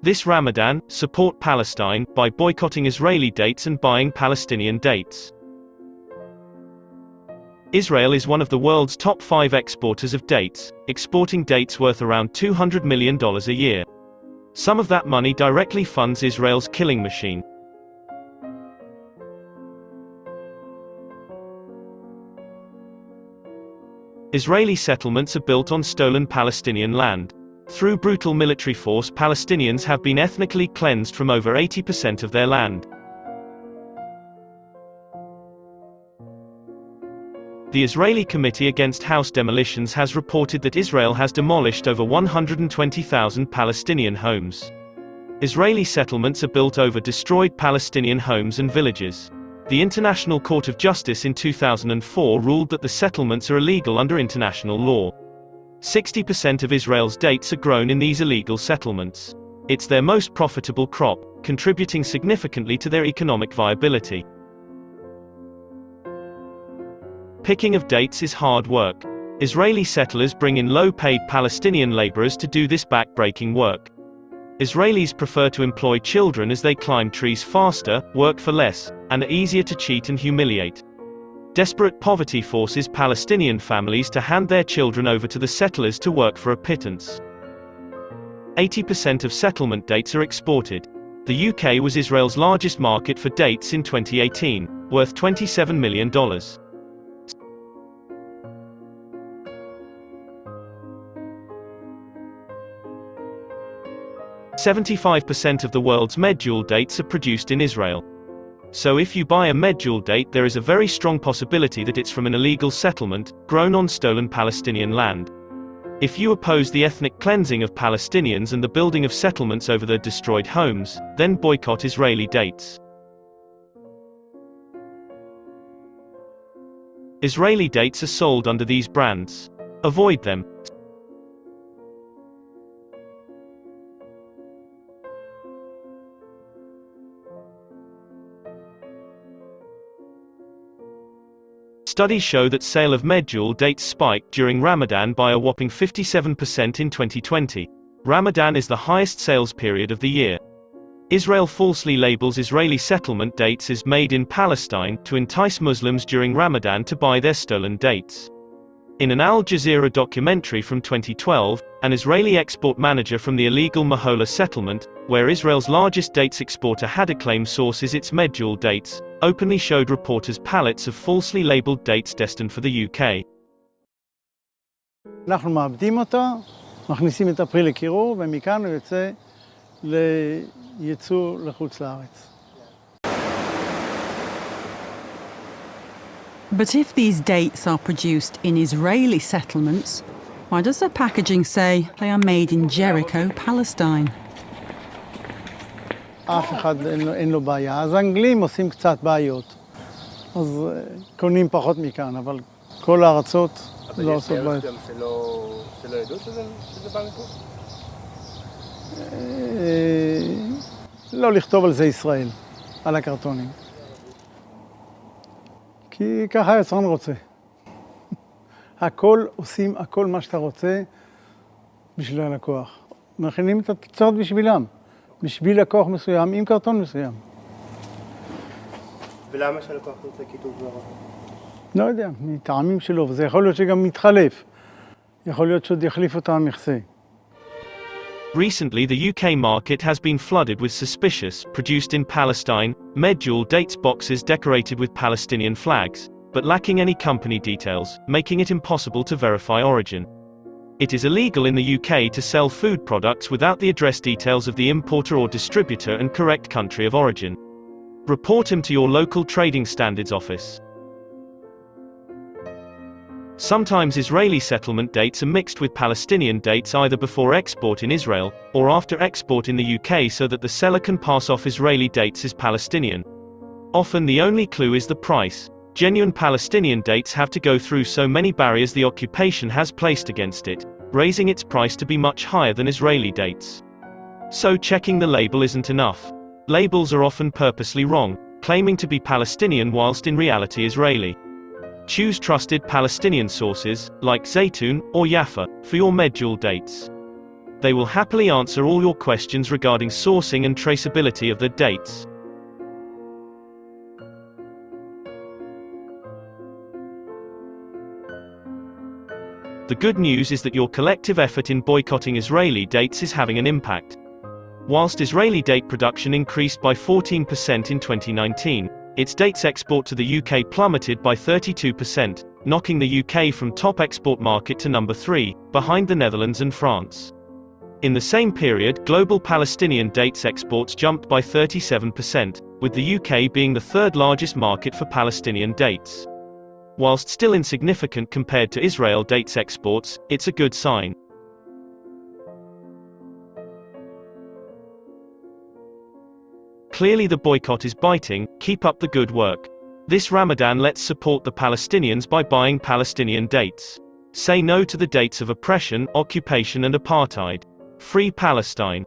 This Ramadan, support Palestine by boycotting Israeli dates and buying Palestinian dates. Israel is one of the world's top 5 exporters of dates, exporting dates worth around $200 million a year. Some of that money directly funds Israel's killing machine. Israeli settlements are built on stolen Palestinian land. Through brutal military force, Palestinians have been ethnically cleansed from over 80% of their land. The Israeli Committee Against House Demolitions has reported that Israel has demolished over 120,000 Palestinian homes. Israeli settlements are built over destroyed Palestinian homes and villages. The International Court of Justice in 2004 ruled that the settlements are illegal under international law. 60% of Israel's dates are grown in these illegal settlements. It's their most profitable crop, contributing significantly to their economic viability. Picking of dates is hard work. Israeli settlers bring in low-paid Palestinian laborers to do this back-breaking work. Israelis prefer to employ children as they climb trees faster, work for less, and are easier to cheat and humiliate. Desperate poverty forces Palestinian families to hand their children over to the settlers to work for a pittance. 80% of settlement dates are exported. The UK was Israel's largest market for dates in 2018, worth $27 million. 75% of the world's medjool dates are produced in Israel. So if you buy a medjool date, there is a very strong possibility that it's from an illegal settlement, grown on stolen Palestinian land. If you oppose the ethnic cleansing of Palestinians and the building of settlements over their destroyed homes, then boycott Israeli dates. Israeli dates are sold under these brands. Avoid them. Studies show that sale of medjool dates spiked during Ramadan by a whopping 57% in 2020. Ramadan is the highest sales period of the year. Israel falsely labels Israeli settlement dates as made in Palestine to entice Muslims during Ramadan to buy their stolen dates. In an Al Jazeera documentary from 2012, an Israeli export manager from the illegal Mahola settlement, where Israel's largest dates exporter had a claim sources its medjool dates, openly showed reporters pallets of falsely labeled dates destined for the UK. אנחנו מעבדים אותה, מכניסים את הפרי לקירור, ומכאן הוא יוצא לייצוא לחוץ לארץ. But if these dates are produced in Israeli settlements, why does the packaging say they are made in Jericho, Palestine? אף אחד אין לו בעיה. אז האנגלים עושים קצת בעיות. אז קונים פחות מכאן, אבל כל הארצות לא עושות בעיות. אבל יש גם שלא ידעו שזה בא מפה? לא לכתוב על זה ישראל, על הקרטונים. כי ככה היצרן רוצה. הכל עושים, הכל מה שאתה רוצה בשביל הלקוח. מכינים את התוצאות בשבילם. בשביל לקוח מסוים, עם קרטון מסוים. ולמה שהלקוח רוצה כיתוב בערבית? לא יודע, מטעמים שלו, וזה יכול להיות שגם מתחלף. יכול להיות שעוד יחליף אותה המכסה. Recently, the UK market has been flooded with suspicious, produced in Palestine, medjool dates boxes decorated with Palestinian flags, but lacking any company details, making it impossible to verify origin. It is illegal in the UK to sell food products without the address details of the importer or distributor and correct country of origin. Report him to your local trading standards office. Sometimes Israeli settlement dates are mixed with Palestinian dates either before export in Israel, or after export in the UK so that the seller can pass off Israeli dates as Palestinian. Often the only clue is the price. Genuine Palestinian dates have to go through so many barriers the occupation has placed against it, raising its price to be much higher than Israeli dates. So checking the label isn't enough. Labels are often purposely wrong, claiming to be Palestinian whilst in reality Israeli. Choose trusted Palestinian sources, like Zaytun or Yafa, for your medjool dates. They will happily answer all your questions regarding sourcing and traceability of the dates. The good news is that your collective effort in boycotting Israeli dates is having an impact. Whilst Israeli date production increased by 14% in 2019, its dates export to the UK plummeted by 32%, knocking the UK from top export market to number 3, behind the Netherlands and France. In the same period, global Palestinian dates exports jumped by 37%, with the UK being the third largest market for Palestinian dates. Whilst still insignificant compared to Israel dates exports, it's a good sign. Clearly the boycott is biting. Keep up the good work. This Ramadan, let's support the Palestinians by buying Palestinian dates. Say no to the dates of oppression, occupation and apartheid. Free Palestine.